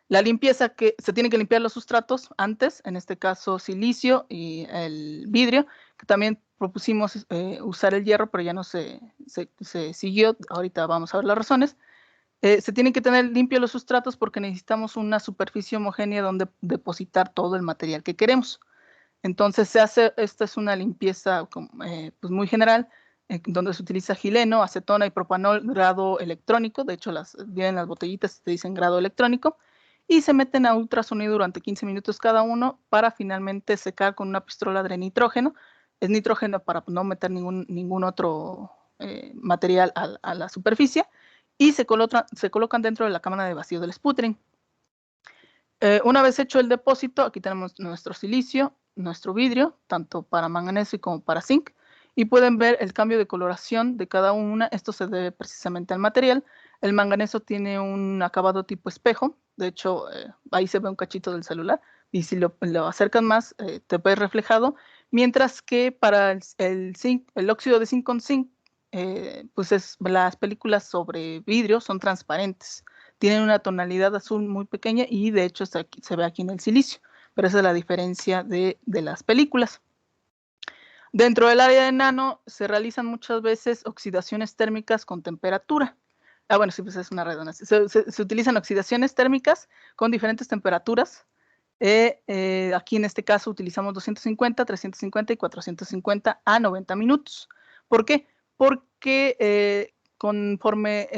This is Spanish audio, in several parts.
La limpieza, que se tienen que limpiar los sustratos antes, en este caso silicio y el vidrio, que también propusimos usar el hierro, pero ya no se siguió. Ahorita vamos a ver las razones. Se tienen que tener limpios los sustratos porque necesitamos una superficie homogénea donde depositar todo el material que queremos. Entonces esta es una limpieza pues muy general, donde se utiliza gileno, acetona y propanol grado electrónico. De hecho, vienen las botellitas te dicen grado electrónico, y se meten a ultrasonido durante 15 minutos cada uno para finalmente secar con una pistola de nitrógeno. Es nitrógeno para no meter ningún otro material a la superficie, y se colocan dentro de la cámara de vacío del sputtering. Una vez hecho el depósito, aquí tenemos nuestro silicio, nuestro vidrio, tanto para manganeso y como para zinc, y pueden ver el cambio de coloración de cada una. Esto se debe precisamente al material. El manganeso tiene un acabado tipo espejo. De hecho, ahí se ve un cachito del celular, y si lo acercas más, te ves reflejado. Mientras que para el óxido de zinc con zinc, pues las películas sobre vidrio son transparentes. Tienen una tonalidad azul muy pequeña, y de hecho se ve aquí en el silicio, pero esa es la diferencia de las películas. Dentro del área de nano se realizan muchas veces oxidaciones térmicas con temperatura. Bueno, sí, pues es una redundancia. Se utilizan oxidaciones térmicas con diferentes temperaturas. Aquí en este caso utilizamos 250, 350 y 450 a 90 minutos. ¿Por qué? Porque conforme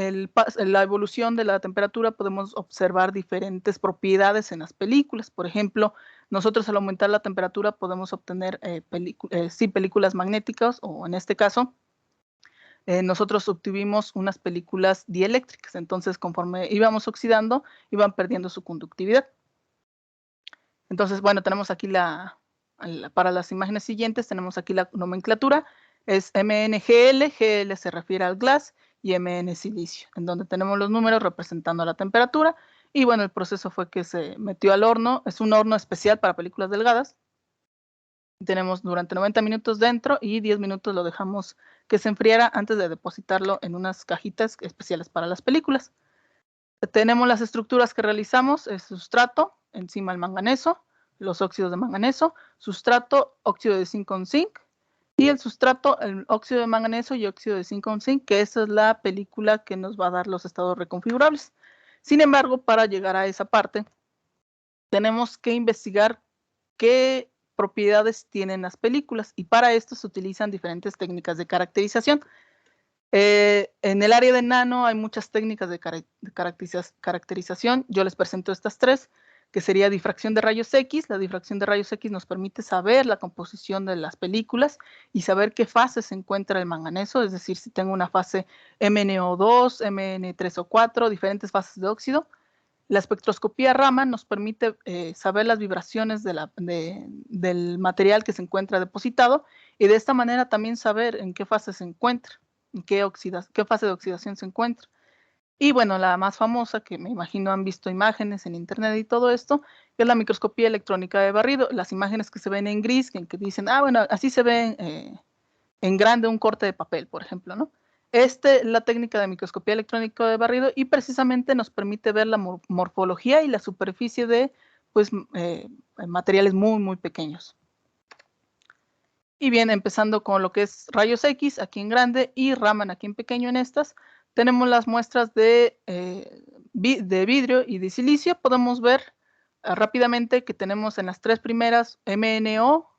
la evolución de la temperatura podemos observar diferentes propiedades en las películas. Por ejemplo, nosotros al aumentar la temperatura podemos obtener películas magnéticas, o en este caso, nosotros obtuvimos unas películas dieléctricas. Entonces, conforme íbamos oxidando, iban perdiendo su conductividad. Entonces, bueno, tenemos aquí para las imágenes siguientes, tenemos aquí la nomenclatura. Es MnGl, Gl se refiere al glass, y Mn silicio, en donde tenemos los números representando la temperatura. Y bueno, el proceso fue que se metió al horno. Es un horno especial para películas delgadas. Tenemos durante 90 minutos dentro, y 10 minutos lo dejamos que se enfriara antes de depositarlo en unas cajitas especiales para las películas. Tenemos las estructuras que realizamos: el sustrato, encima el manganeso, los óxidos de manganeso, sustrato, óxido de zinc con zinc, y el sustrato, el óxido de manganeso y óxido de zinc con zinc, que esa es la película que nos va a dar los estados reconfigurables. Sin embargo, para llegar a esa parte, tenemos que investigar qué propiedades tienen las películas, y para esto se utilizan diferentes técnicas de caracterización. En el área de nano hay muchas técnicas de caracterización. Yo les presento estas tres, que sería difracción de rayos X. La difracción de rayos X nos permite saber la composición de las películas y saber qué fase se encuentra el manganeso, es decir, si tengo una fase MnO2, Mn3 o 4, diferentes fases de óxido. La espectroscopía Raman nos permite saber las vibraciones del material que se encuentra depositado, y de esta manera también saber en qué fase se encuentra, en qué fase de oxidación se encuentra. Y bueno, la más famosa, que me imagino han visto imágenes en internet y todo esto, que es la microscopía electrónica de barrido. Las imágenes que se ven en gris, que dicen, bueno, así se ve en grande un corte de papel, por ejemplo, ¿no? La técnica de microscopía electrónica de barrido, y precisamente nos permite ver la morfología y la superficie de pues, materiales muy, muy pequeños. Y bien, empezando con lo que es rayos X aquí en grande y Raman aquí en pequeño. En estas tenemos las muestras de vidrio y de silicio. Podemos ver rápidamente que tenemos en las tres primeras MnO,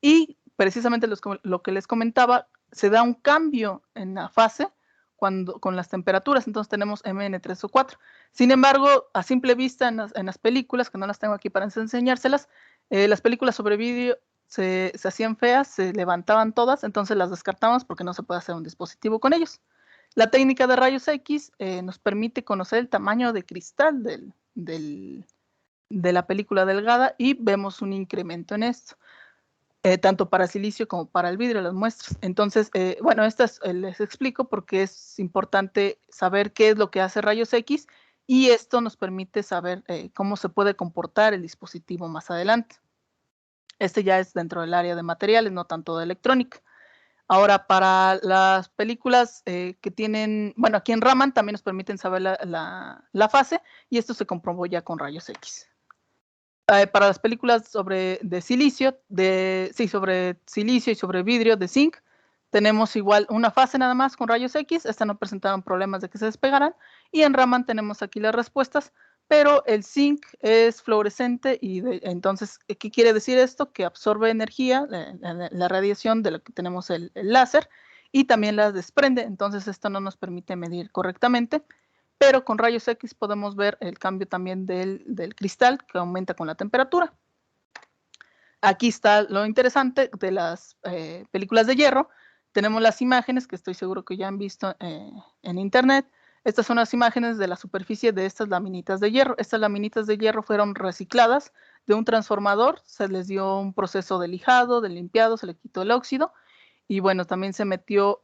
y precisamente lo que les comentaba, se da un cambio en la fase con las temperaturas. Entonces tenemos Mn3 o 4. Sin embargo, a simple vista en las películas, que no las tengo aquí para enseñárselas, las películas sobre vidrio se hacían feas, se levantaban todas, entonces las descartamos porque no se puede hacer un dispositivo con ellos. La técnica de rayos X nos permite conocer el tamaño de cristal de la película delgada, y vemos un incremento en esto, tanto para silicio como para el vidrio, las muestras. Entonces, bueno, les explico porque es importante saber qué es lo que hace rayos X, y esto nos permite saber cómo se puede comportar el dispositivo más adelante. Este ya es dentro del área de materiales, no tanto de electrónica. Ahora, para las películas que tienen, bueno, aquí en Raman también nos permiten saber la fase, y esto se comprobó ya con rayos X. Para las películas sobre silicio y sobre vidrio de zinc, tenemos igual una fase nada más con rayos X. Esta no presentaron problemas de que se despegaran, y en Raman tenemos aquí las respuestas, pero el zinc es fluorescente y entonces, ¿qué quiere decir esto? Que absorbe energía, la radiación de lo que tenemos el láser, y también la desprende. Entonces esto no nos permite medir correctamente, pero con rayos X podemos ver el cambio también del cristal, que aumenta con la temperatura. Aquí está lo interesante de las películas de hierro. Tenemos las imágenes que estoy seguro que ya han visto en internet. Estas son las imágenes de la superficie de estas laminitas de hierro. Estas laminitas de hierro fueron recicladas de un transformador, se les dio un proceso de lijado, de limpiado, se le quitó el óxido, y bueno, también se metió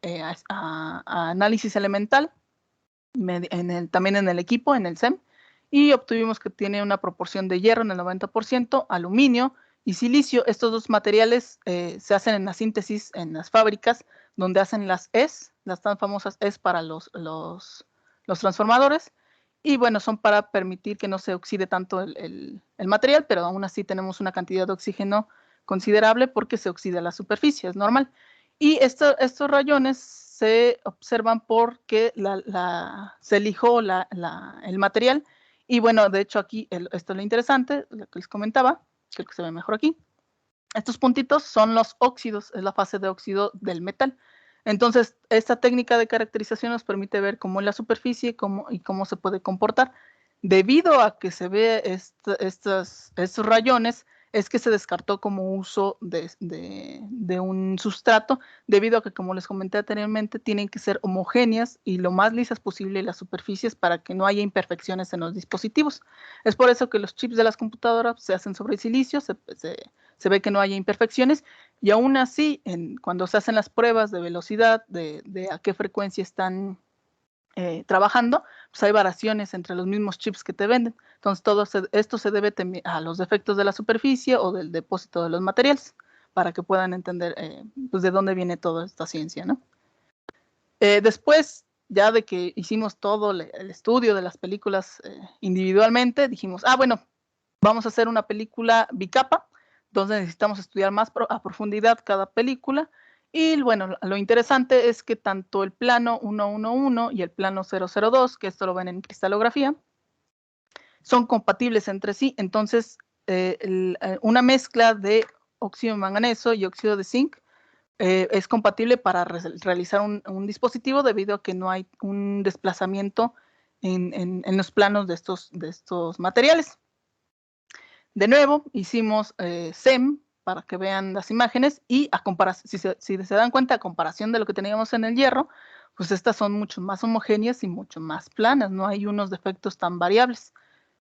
a análisis elemental, también en el equipo, en el SEM, y obtuvimos que tiene una proporción de hierro en el 90%, aluminio y silicio. Estos dos materiales se hacen en la síntesis en las fábricas, donde hacen las ES, las tan famosas ES para los transformadores, y bueno, son para permitir que no se oxide tanto el material, pero aún así tenemos una cantidad de oxígeno considerable porque se oxida la superficie, es normal. Y estos rayones se observan porque se lijó el material, y bueno, de hecho aquí, esto es lo interesante, lo que les comentaba, creo que se ve mejor aquí. Estos puntitos son los óxidos, es la fase de óxido del metal. Entonces, esta técnica de caracterización nos permite ver cómo es la superficie y cómo se puede comportar. Debido a que se ve estos rayones, es que se descartó como uso de un sustrato, debido a que, como les comenté anteriormente, tienen que ser homogéneas y lo más lisas posible las superficies para que no haya imperfecciones en los dispositivos. Es por eso que los chips de las computadoras se hacen sobre silicio, se ve que no haya imperfecciones, y aún así, cuando se hacen las pruebas de velocidad, de a qué frecuencia están trabajando, pues hay variaciones entre los mismos chips que te venden. Entonces, esto se debe a los defectos de la superficie o del depósito de los materiales, para que puedan entender pues de dónde viene toda esta ciencia, ¿no? Después, ya de que hicimos todo el estudio de las películas individualmente, dijimos, bueno, vamos a hacer una película bicapa, entonces necesitamos estudiar más a profundidad cada película. Y bueno, lo interesante es que tanto el plano 111 y el plano 002, que esto lo ven en cristalografía, son compatibles entre sí. Entonces, una mezcla de óxido de manganeso y óxido de zinc es compatible para realizar un dispositivo, debido a que no hay un desplazamiento en los planos de estos materiales. De nuevo, hicimos SEM para que vean las imágenes, y si se dan cuenta, a comparación de lo que teníamos en el hierro, pues estas son mucho más homogéneas y mucho más planas, no hay unos defectos tan variables.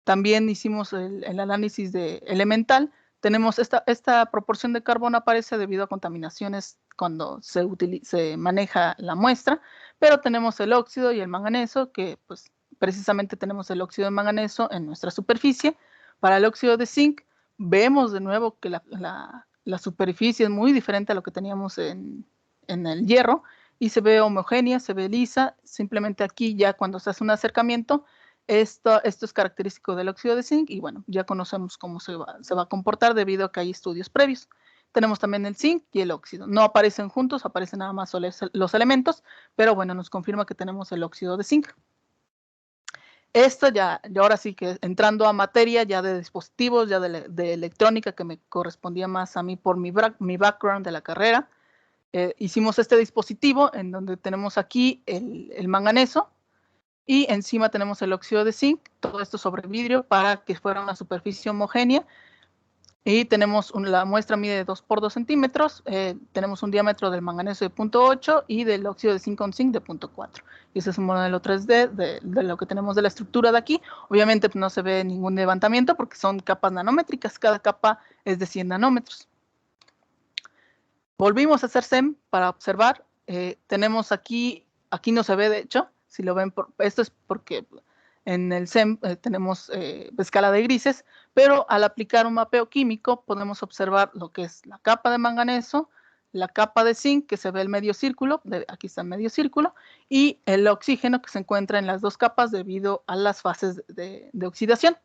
También hicimos el análisis elemental. Tenemos esta proporción de carbono aparece debido a contaminaciones cuando se maneja la muestra, pero tenemos el óxido y el manganeso, que pues precisamente tenemos el óxido de manganeso en nuestra superficie. Para el óxido de zinc, vemos de nuevo que la superficie es muy diferente a lo que teníamos en el hierro, y se ve homogénea, se ve lisa. Simplemente aquí, ya cuando se hace un acercamiento, esto es característico del óxido de zinc, y bueno, ya conocemos cómo se va a comportar debido a que hay estudios previos. Tenemos también el zinc y el óxido. No aparecen juntos, aparecen nada más los elementos, pero bueno, nos confirma que tenemos el óxido de zinc. Esto ya ahora sí que entrando a materia ya de dispositivos, ya de electrónica, que me correspondía más a mí por mi background de la carrera. Hicimos este dispositivo en donde tenemos aquí el manganeso, y encima tenemos el óxido de zinc, todo esto sobre vidrio para que fuera una superficie homogénea. Y tenemos la muestra mide de 2 por 2 centímetros, tenemos un diámetro del manganeso de 0.8 y del óxido de zinc con zinc de 0.4. Y ese es un modelo 3D de lo que tenemos de la estructura de aquí. Obviamente no se ve ningún levantamiento porque son capas nanométricas, cada capa es de 100 nanómetros. Volvimos a hacer SEM para observar. Tenemos aquí no se ve, de hecho, si lo ven, esto es porque en el SEM tenemos escala de grises, pero al aplicar un mapeo químico podemos observar lo que es la capa de manganeso, la capa de zinc, que se ve el medio círculo, aquí está el medio círculo, y el oxígeno que se encuentra en las dos capas debido a las fases de oxidación.